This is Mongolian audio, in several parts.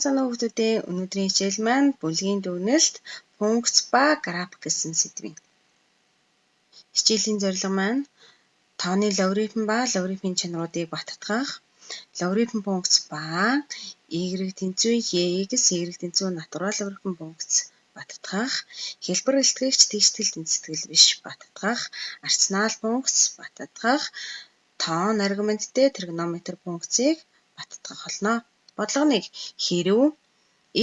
Сайн уу хүүхдүүдээ, өнөөдрийн хичээл маань бүлгийн дүгнэлт, функц ба график гэсэн сэдвийн. Хичээлийн зорилго маань тооны логарифм ба логарифмын чанаруудыг баттгах, логарифм функц ба y тэнцвэр x, y тэнцвэр натурал логарифм функц баттгах, хэлбэр илтгэгч тэгштэл тэнцэтгэл биш баттгах, арсенал функц баттгах, тоон аргументтэй тригонометри функцийг баттгах болно. Бодлого 1. Хэрэв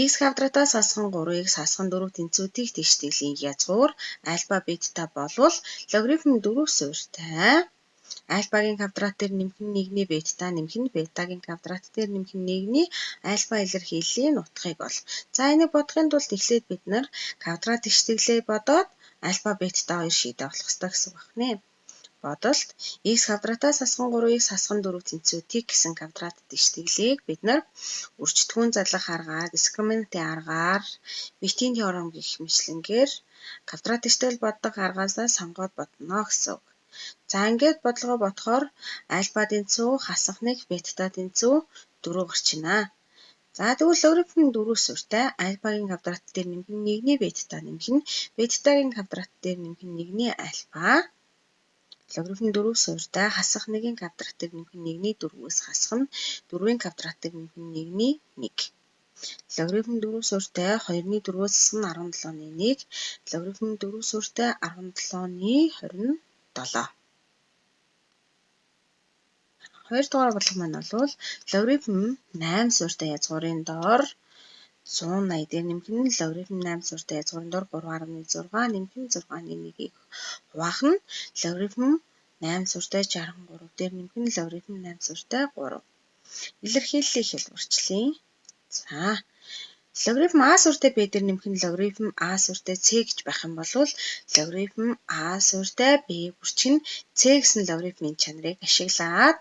x квадратаас асхан 3x асхан 4 тэнцвүүдийн тэгштэйлийн язгуур альфа бета болвол логарифм 4 суурьтай альфагийн квадрат дээр нэмэх нь 1-ний бета нэмэх нь бетагийн квадрат дээр нэмэх нь 1-ний альфа илэрхийллийн утгыг ол. За энийг бодохын тулд эхлээд бид нар квадрат тэгштэйглээ бодоод альфа бета хоёр шийдэ болох ёстой гэсэн үг байна. Бодолт x квадратаас асхан 3x асхан 4 тэнцвүүдийг гэсэн квадрат тэгштэйглийг бид нар өрчтгүүн задлах аргаар, дискриминантын аргаар, битийн теорем гэх мэтлэнгээр квадрат тэгштэйгэл боддог аргаасаа сонгоод бодно гэсэн үг. За ингээд бодлогоо бодохоор альфа тэнцвүү хасах 1, бета тэнцвүү 4 гарчина. За тэгвэл логарифм 4 суурьтай альфагийн квадрат дээр нэмэх нь 1-ний бета нэмэх нь бетагийн квадрат дээр нэмэх нь 1-ний альфа логарифм 4 суурьтай хасах 1-ийн квадрат дээр нэмэх нь 1-ний 4-өөс хасах нь 4-ийн квадрат дээр нэмэх нь 1-ний 1. Логарифм 4 суурьтай 2-ны 4-өөс хасах нь 17-ны 1. Логарифм 4 суурьтай 17-ны 27. Хоёрдугаар бодлого маань бол логарифм 8 суурьтай язгуурын доор 180 дээр нэмэх нь логарифм 8 суурьтай язгуурын доор 3.6 нэмэх нь 6-ны 1-ийг хуваах нь логарифм 8 суурьтай 63 дээр нэмэх нь логарифм 8 суурьтай 3. Илэрхийллийг хэлбэрчлэе. За логарифм а суурьтай b дээр нэмэх нь логарифм а суурьтай c гэж байх юм бол логарифм а суурьтай b хүрчих нь c гэсэн логарифмын чанарыг ашиглаад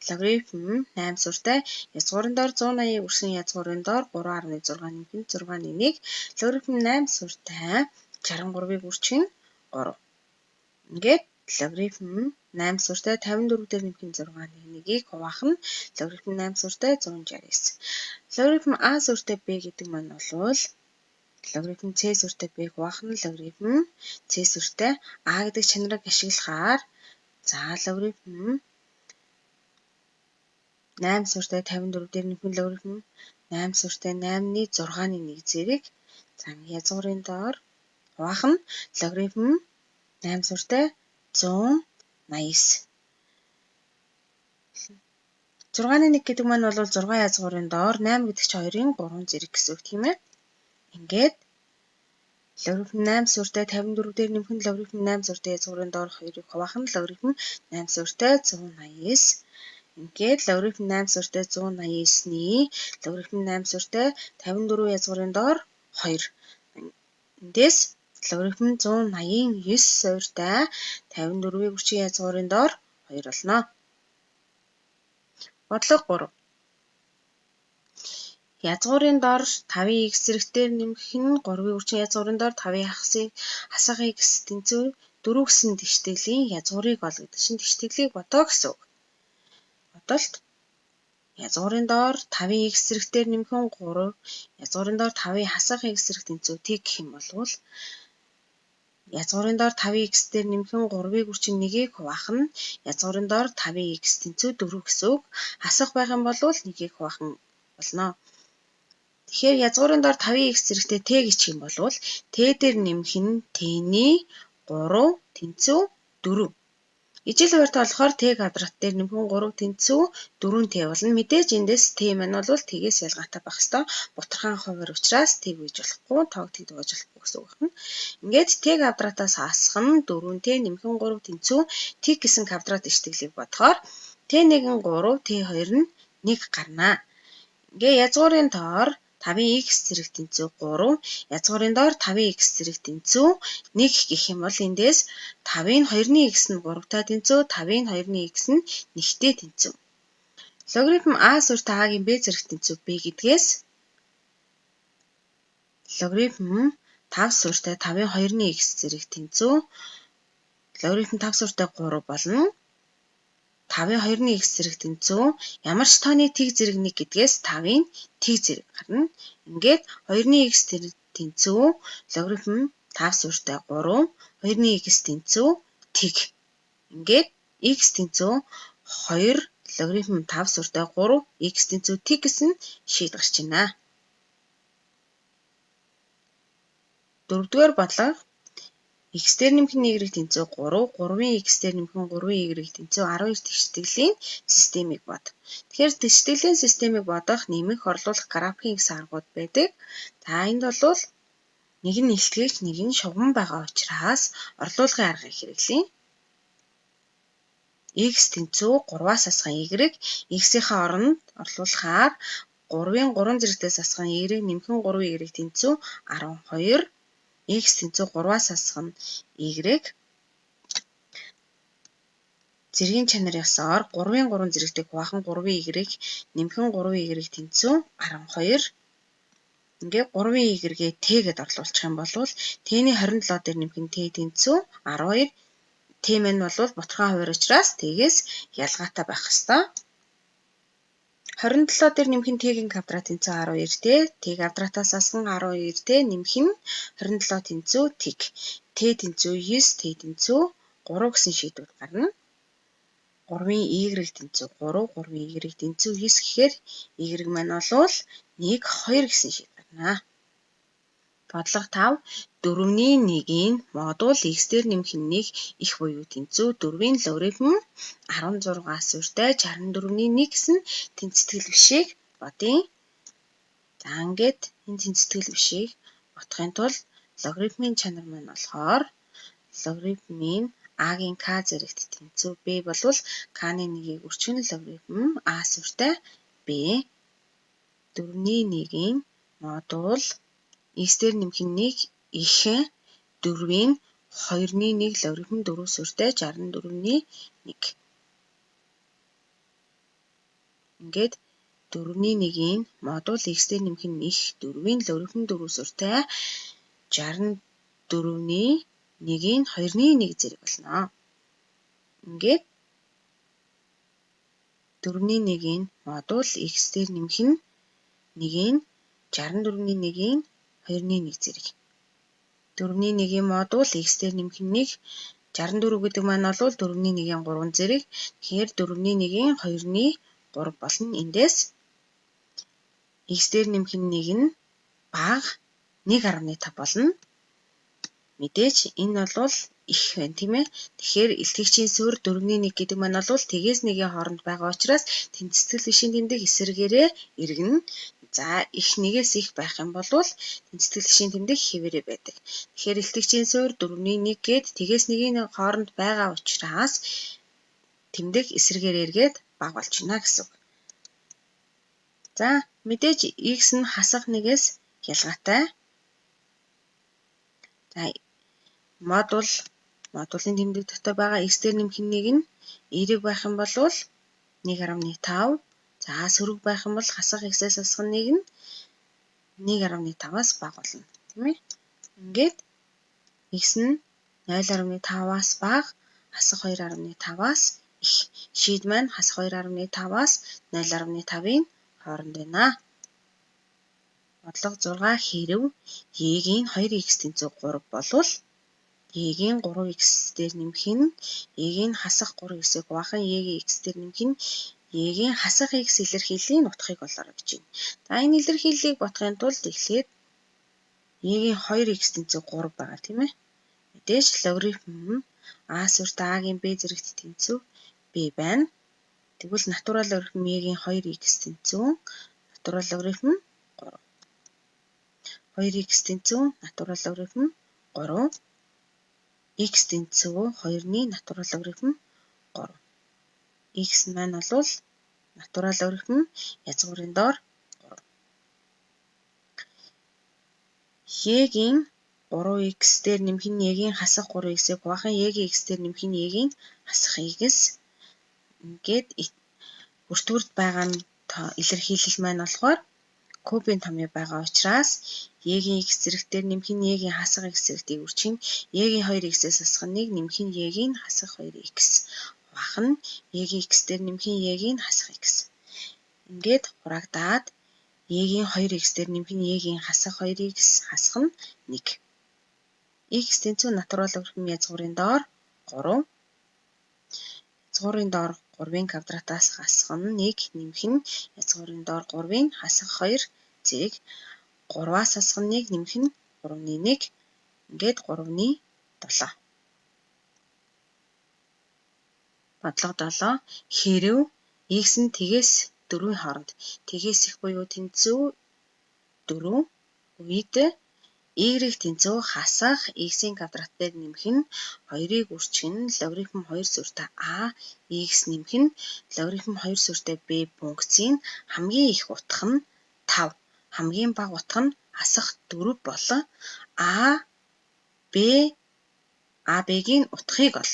логарифм 8 суурьтай язгуурын доор 180 өрсөн язгуурын доор 3.6 нэмэх нь 6-ны 1 логарифм 8 суурьтай 63-ыг үрчих нь 3. Ингээд логарифм 8 суурьтай 54 дээр нэмэх нь 6-ны 1-ийг хуваах нь логарифм 8 суурьтай 169. Логарифм а суурьтай b гэдэг маань бол логарифм c суурьтай b хуваах нь логарифм c суурьтай а гэдэг чанарыг ашиглахаар за логарифм 8 суурьтай 54 дээр нэмэх нь логарифм 8 суурьтай 8-ны 6-ны 1 зэрэг за язгуурын доор хуваах нь логарифм 8 суурьтай 189. 6-ны 1 гэдэг маань бол 6 язгуурын доор 8 гэдэг чинь 2-ын 3 зэрэг гэсэн үг тийм ээ. Ингээд логарифм 8 суурьтай 54 дээр нэмэх нь логарифм 8 суурьтай язгуурын доор 2-ыг хуваах нь логарифм 8 суурьтай 189. Ингээд логарифм 8 суурьтай 189-ны логарифм 8 суурьтай 54 язгуурын доор 2. Эндээс логарифм 189 суурьтай 54-ийг үрчийн язгуурын доор 2 болно. Бодлого 3. Язгуурын доор 5-ийн x зэрэгтээр нэмэх нь 3-ийн үрчийн язгуурын доор 5-ийн хасах x тэнцвэр 4 гэсэн тэгштэйлийн язгуурыг ол гэдэг чинь тэгштэйглийг бодоо гэсэн үг. Бодолт язгуурын доор 5-ийн x зэрэгтээр нэмэх нь 3 язгуурын доор 5-ийн хасах x зэрэг тэнцвүүдийг гэх юм бол язгуурын доор 5-ийн x дээр нэмэх нь 3-ийг үрчин 1-ийг хуваах нь язгуурын доор 5-ийн x тэнцвүү 4 гэсэн үг. Хасах байх юм бол 1-ийг хуваах нь болно. Тэгэхээр язгуурын доор 5-ийн x зэрэгтэй t гэх юм бол t дээр нэмэх нь t-ний 3 тэнцүү 4. Ижил хуваарьтай болохоор t квадрат дээр нэмэх нь 3 тэнцүү 4t болно. Мэдээж эндээс t маань бол t-гээс ялгаатай байх ёстой. Бутархан хуваар учраас t гэж болохгүй, тоог t дууж болохгүй гэсэн үг байна. Ингээд t квадратаас хасах нь 4t нэмэх нь 3 тэнцүү t гэсэн квадрат иштэглийг бодохоор t1 нь 3, t2 нь 1 гарна. Ингээ язгуурын доор 5-ийн x зэрэг тэнцүү 3, язгуурын доор 5-ийн x зэрэг тэнцүү 1 гэх юм бол эндээс 5-ийн 2-ны x нь 3-тай тэнцүү, 5-ийн 2-ны x нь 1-тэй тэнцүү. Логарифм a суурьтай a-гийн b зэрэг тэнцүү b гэдгээс логарифм 5 суурьтай 5-ийн 2-ны x зэрэг тэнцүү логарифм 5 суурьтай 3 болно. 5-ын 2-ны x зэрэг тэнцүү ямар ч тооны тэг зэрэг 1 гэдгээс 5-ын тэг зэрэг гарна. Ингээд 2-ны x тэнцүү логарифм 5 суурьтай 3, 2-ны x тэнцүү тэг. Ингээд x тэнцүү 2 логарифм 5 суурьтай 3, x тэнцүү тэг гэсэн шийд гарч байна. Дөрөвдүгээр бодлого x дээр нэмэх нь y тэнцүү 3, 3-ын x дээр нэмэх нь 3-ын y тэнцүү 12 тэгштэйлийн системийг бод. Тэгэхээр тэгштэйлийн системийг бодох нэмэх орлуулах графикийн x аргууд байдаг. За энд бол нэг нь илтгэгч, нэг нь шугам байгаа учраас орлуулгын аргыг хэрэглэе. X тэнцүү 3-аас асах y, x-ийнхаа оронд орлуулахаар 3-ын 3 зэрэгтээс асах y нэмэх нь 3y тэнцүү 12. X тэнцүү 3-аас асах нь y зэргийн чанар ёсоор 3-ын 3 зэрэгтэй хуваах нь 3y нэмэх нь 3y тэнцүү 12. Ингээд 3y-гээ t гэд орлуулчих юм бол t-ний 27 дээр нэмэх нь t тэнцүү 12. T маань бол ботхоо хувиар учраас t-гээс ялгаатай байх ёстой. 27 дээр нэмэх нь t-ийн квадрат тэнцүү 12 t квадратаас асах нь 12 t нэмэх нь 27 тэнцүү тэг. T тэнцүү 9, t тэнцүү 3 гэсэн шийдвэр гарна. 3-ын y тэнцүү 3, 3-ын y тэнцүү 9 гэхээр y маань бол 1, 2 гэсэн шийд гарна. Бодлого 5. 4-ийн 1-ийн модуль x дээр нэмэх нь 1 их буюу тэнцүү 4-ийн логарифм 16 суурьтай 64-ийн 1 гэсэн тэнцэтгэл бишийг бодъё. За ингээд энэ тэнцэтгэл бишийг бодохын тулд логарифмын чанар маань болохоор логарифмын a-гийн k зэрэгт тэнцүү b болвол k-ны 1-ийг өрчгөн логарифм a суурьтай b 4-ийн 1-ийн модуль x дээр нэмэх нь 1 их 4-ийн 2-ны 1 логарифм 4 суурьтай 64-ний 1. Ингээд 4-ний 1-ийн модуль x дээр нэмэх нь их 4-ийн логарифм 4 суурьтай 64-ний 1-ийн 2-ны 1 зэрэг болно. Ингээд 4-ний 1-ийн модуль x дээр нэмэх нь 1-ийн 64-ний 1-ийн 2-ны 1 зэрэг. 4-ний 1-ийн модуль x дээр нэмэх нь 1 64 гэдэг маань бол 4-ний 1-ийн 3 зэрэг. Тэгэхээр 4-ний 1-ийн 2-ны 3 болно. Эндээс x дээр нэмэх нь 1 нь бага 1.5 болно. Мэдээж энэ бол их байна тийм ээ. Тэгэхээр илтгэгчийн суурь 4-ний 1 гэдэг маань бол тгээс 1-ийн хооронд байгаа учраас тэнцэтгэл бишийн тэмдэг эсрэгээрээ эргэнэ. За их 1-ээс их байх юм бол тэнцэтгэл бишийн тэмдэг хэвээрээ байдаг. Тэгэхээр илтгэгчийн суурь 4-ний 1 гээд тгээс 1-ийн хооронд байгаа учраас тэмдэг эсрэгээрээ эргээд бага болж байна гэсэн үг. За мэдээж x нь хасах 1-ээс ялгаатай. За модулын тэмдэг дотор байгаа x дээр нэмэх нь 1 нь эерэг байх юм бол 1.5. За сөрөг байх юм бол хасах x-ээс асах нь 1 нь 1.5-аас бага болно. Тийм ээ. Ингээд x нь 0.5-аас бага, хасах 2.5-аас их. Шийд маань хасах 2.5-аас 0.5-ийн хооронд байна. Бодлого 6 хэрв y-гийн 2x тэнцүү 3 болвол y-гийн 3x дээр нэмэх нь y-гийн хасах 3x-ийг хуваах нь y-гийн x дээр нэмэх нь y-гийн хасах x илэрхийллийн нутгийг олоорой гэж байна. За энэ илэрхийллийг бодохын тулд эхлээд y-гийн 2x тэнцүү 3 байгаа тийм ээ. Мэдээж логарифм a суурьтай a-гийн b зэрэгт тэнцүү b байна. Тэгвэл натурал логарифм y-гийн 2x тэнцүү натурал логарифм 3. 2x тэнцүү натурал логарифм 3. X тэнцүү 2-ны натурал логарифм 3. X маань бол натурал логарифм язгуурын доор 3. Y-гийн 3x дээр нэмэх нь y-гийн хасах 3x-ийг хуваах нь y-гийн x дээр нэмэх нь y-гийн хасах x. Ингээд өртгөрд байгаа нь илэрхийлэл маань болохоор кубын томьёо байгаа учраас y-гийн x зэрэгтээр нэмэх нь y-гийн хасах x зэрэгтийг өрчих нь y-гийн 2x-ээс асах нь 1 нэмэх нь y-гийн хасах 2x бахан y-ийг x дээр нэмэх нь y-ийг хасах x. Ингээд хурагдаад y-ийн 2x дээр нэмэх нь y-ийн хасах 2x хасах нь 1. X тэнцүү натурал логарифм язгуурын доор 3. Язгуурын доор 3-ын квадратаас хасах нь 1 нэмэх нь язгуурын доор 3-ын хасах 2 зэрэг 3-аас хасах нь 1 нэмэх нь 3-ны 1. Ингээд 3-ны 7. Бодлого 7. Хэрэв x нь тэгээс 4-ийн хооронд тэгээс их буюу тэнцүү 4 үед y тэнцүү хасах x-ийн квадрат дээр нэмэх нь 2-ыг үржих нь логарифм 2 сүртэй a x нэмэх нь логарифм 2 сүртэй b функцийн хамгийн их утга нь 5, хамгийн бага утга нь хасах 4 бол AB-гийн утгыг ол.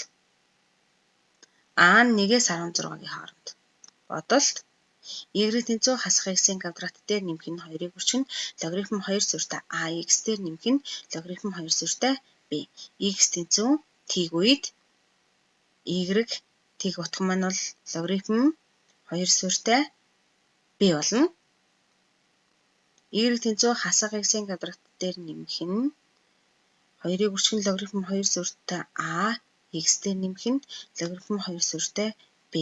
A нь 1-ээс 16-гийн хооронд. Бодолт y тэнцүү хасах x-ийн квадрат дээр нэмэх нь 2-ыг үржих нь логарифм 2 сүртэй ax дээр нэмэх нь логарифм 2 сүртэй b. X тэнцүү тийг үед y тийг утга маань бол логарифм 2 сүртэй b болно. Y тэнцүү хасах x-ийн квадрат дээр нэмэх нь 2-ыг үржих нь логарифм 2 сүртэй a x дээр нэмэх нь логарифм 2 сүртэй b.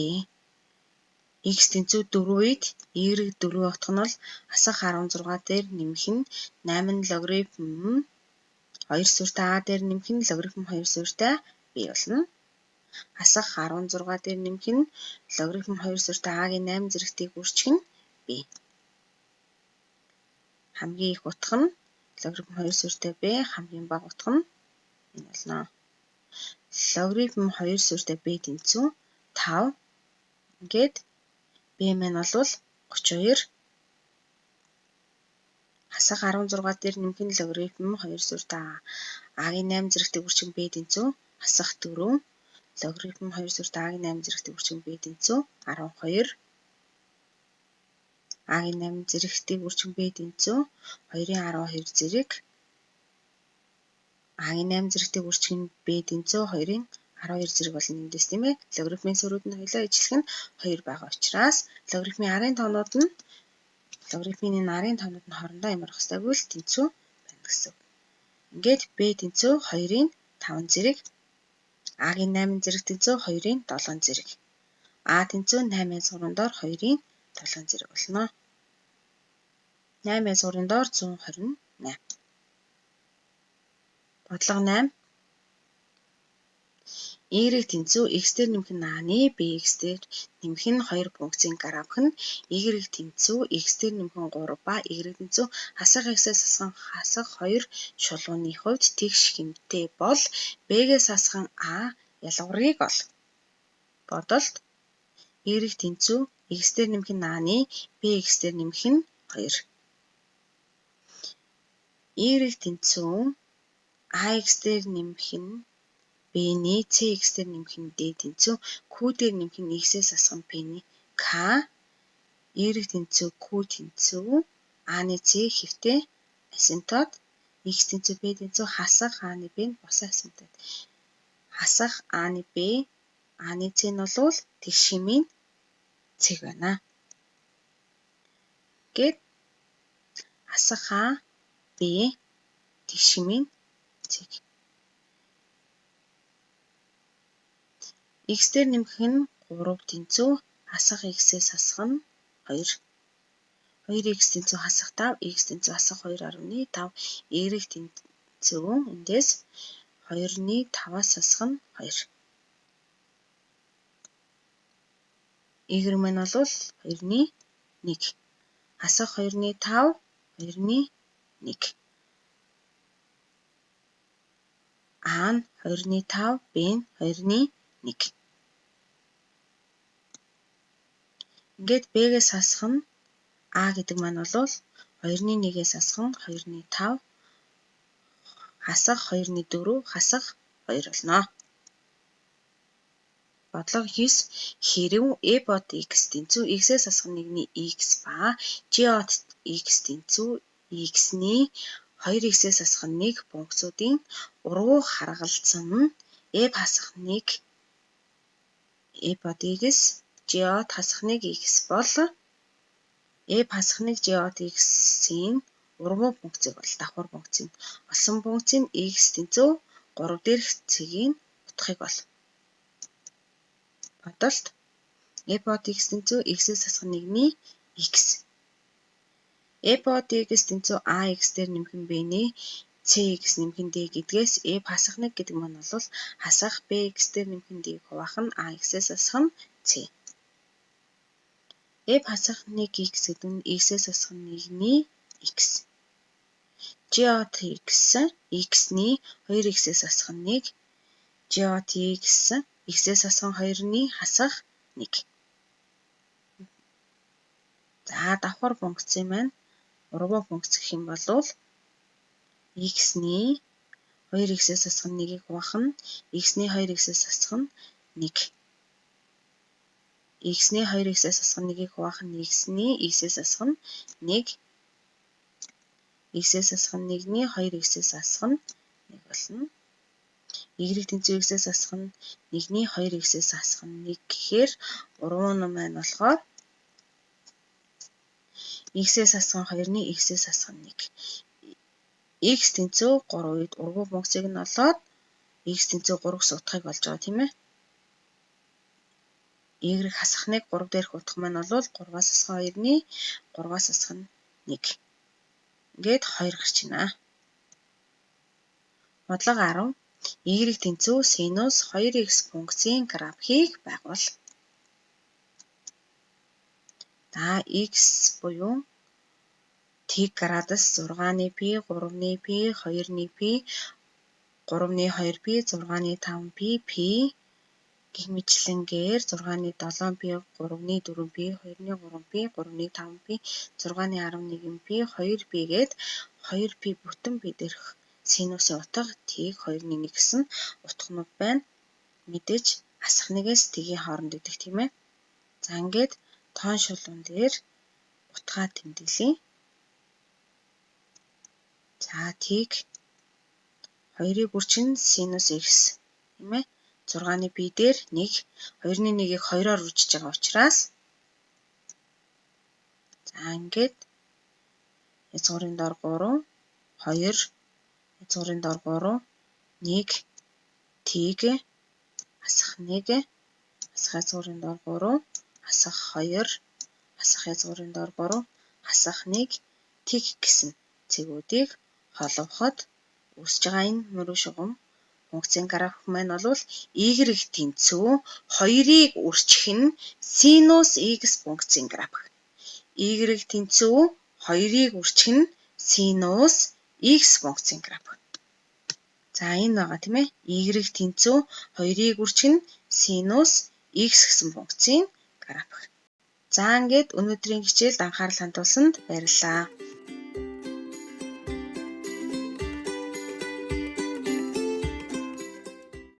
X тэнцүү 4 үед y 4-ийн утга нь бол хасах 16 дээр нэмэх нь 8 логарифм 2 сүртэй a дээр нэмэх нь логарифм 2 сүртэй b болно. Хасах 16 дээр нэмэх нь логарифм 2 сүртэй a-гийн 8 зэрэгтийг үржих нь b. Хамгийн их утга нь логарифм 2 сүртэй b, хамгийн бага утга нь энэ болно. Логарифм 2 сүртэй b тэнцүү 5. Ингээд b маань бол 32. Хасах 16 дээр нэмэх нь логарифм 2 сүртэй a-гийн 8 зэрэгтийг үржих нь b тэнцүү хасах 4. Логарифм 2 сүртэй a-гийн 8 зэрэгтийг үржих нь b тэнцүү 12. A-гийн 8 зэрэгтийг үржих нь b тэнцүү 2-ын 12 зэрэг A-гийн 8 зэрэгтийг үржих нь b тэнцүү 2-ын 12 зэрэг болно эндээс тийм ээ. Логарифмын сүрүүд нь хоёулаа ижилхэн нь 2 байгаа учраас логарифмын арын тоонууд нь хоорондоо ямарх ёстойгүй л тэнцүү байна гэсэн. Ингээд b тэнцүү 2-ын 5 зэрэг A-гийн 8 зэрэг тэнцүү 2-ын 7 зэрэг A тэнцүү 8-аас 3-ын доор 2-ын 7 зэрэг болно. 8-аас 3-ын доор 128. Бодлого 8. Y тэнцүү x дээр нэмэх нь a-ны bx дээр нэмэх нь 2 функцийн график нь y тэнцүү x дээр нэмэх нь 3 ба y тэнцүү хасах x-ээс хасах 2 шулууны хувьд тэгш хэмтэй бол b-гээс хасах a ялгарыг ол. Бодолт y тэнцүү x дээр нэмэх нь a-ны bx дээр нэмэх нь 2. Y тэнцүү ax дээр нэмэх нь b-ний cx дээр нэмэх нь d тэнцүү q дээр нэмэх нь x-ээс хасах нь p-ний k. Y тэнцүү q тэнцүү a-ны c хэвтээ асимптот x тэнцүү b тэнцүү хасах a-ны b нь босоо асимптот. Хасах a-ны b a-ны c нь бол тэгш хэмийн цэг байна. Гэт хасах a b тэгш хэмийн цэг. X дээр нэмэх нь 3 тэнцүү хасах x-ээс хасах нь 2. 2x тэнцүү хасах 5, x тэнцүү хасах 2.5, y тэнцүү эндээс 2-ны 5-аас хасах нь 2. Y маань бол 2-ны 1. Хасах 2-ны 5, 2-ны 1. A нь 2-ны 5, B нь 2-ны 1. Ингээд B-гээс хасах нь A гэдэг маань бол 2-ны 1-ээс хасах нь 2-ны 5 хасах 2-ны 4 хасах 2 болно. Бодлого 9. Хэрэв a бод x тэнцүү x-ээс хасах нь 1-ний x ба g бод x тэнцүү x-ний 2x-ээс хасах нь 1 функцүүдийн урвуу харгалзсан нь f хасах 1 e бод x j-д хасах 1 x бол f хасах 1 j-д x-ийн урвуу функцийг бол давхар функцийн олсон функцийн x тэнцүү 3 дээрх цэгийн утгыг бол бодолт f бод x тэнцүү x-ээс хасах 1-ний x f бод x тэнцүү ax дээр нэмхэн b-ний cx нэмхэн d гэдгээс f хасах 1 гэдэг маань бол хасах bx дээр нэмхэн d хуваах нь ax-ээс хасах нь c. f хасах 1x гэдэг нь x-ээс хасах 1-ний x. j-д x-ний 2x-ээс хасах 1 j-д x-ээс хасах 2-ний хасах 1. За давхар функцийн маань урвуу функц гэх юм бол x-ний 2x-ээс хасах 1-ийг хуваах нь x-ний 2x-ээс хасах нь 1. x-ний 2x-ээс хасах 1-ийг хуваах нь x-ний x-ээс хасах нь 1. x-ээс хасах 1-ний 2x-ээс хасах нь 1 болно. y тэнцүү x-ээс хасах нь 1-ний 2x-ээс хасах нь 1 гэхээр урвуу нь маань болохоор x-ээс хасах 2-ний x-ээс хасах 1. x тэнцүү 3 үед урвуу функцийг нь олоод x тэнцүү 3 гэсэн утгыг олж байгаа тийм ээ. y хасах 1 3 дээрх утга маань бол 3-аас хасах 2-ний 3-аас хасах нь 1. Ингээд 2 гарч байна. Бодлого 10. Y тэнцүү синус 2x функцийн графикийг байгуул. За x буюу t градус 6-ны π, 3-ны π, 2-ны π, 3-ны 2π, 6-ны 5π, π гэх мэтлэнгээр 6-ны 7π, 3-ны 4π, 2-ны 3π, 3-ны 5π, 6-ны 11π, 2π гээд 2π бүтэн π дээрх синусын утга t-ийг 2-ны 1 гэсэн утганууд байна. Мэдээж хасах 1-ээс t-ийн хооронд идэх тийм ээ. За ингээд тоон шулуун дээр утгаа тэмдэглэе. За t-ийг 2-ыг үрчин синус x тийм ээ. 6-ны π дээр 1, 2-ны 1-ийг 2-оор үржиж байгаа учраас за ингээд язгуурын дор 3, 2, язгуурын дор 3, 1, t-ийг хасах 1, хасах язгуурын дор 3, хасах 2, хасах язгуурын дор 3, хасах 1, t гэсэн цэгүүдийг холбоход үүсэж байгаа энэ мөрөө шугам функцийн график маань бол y тэнцүү 2-ыг үржих нь синус x функцийн график. y тэнцүү 2-ыг үржих нь синус x функцийн график. За энэ байгаа тийм ээ. y тэнцүү 2-ыг үржих нь синус x гэсэн функцийн график. За ингээд өнөөдрийн хичээлд анхаарал хандуулсанд баярлалаа.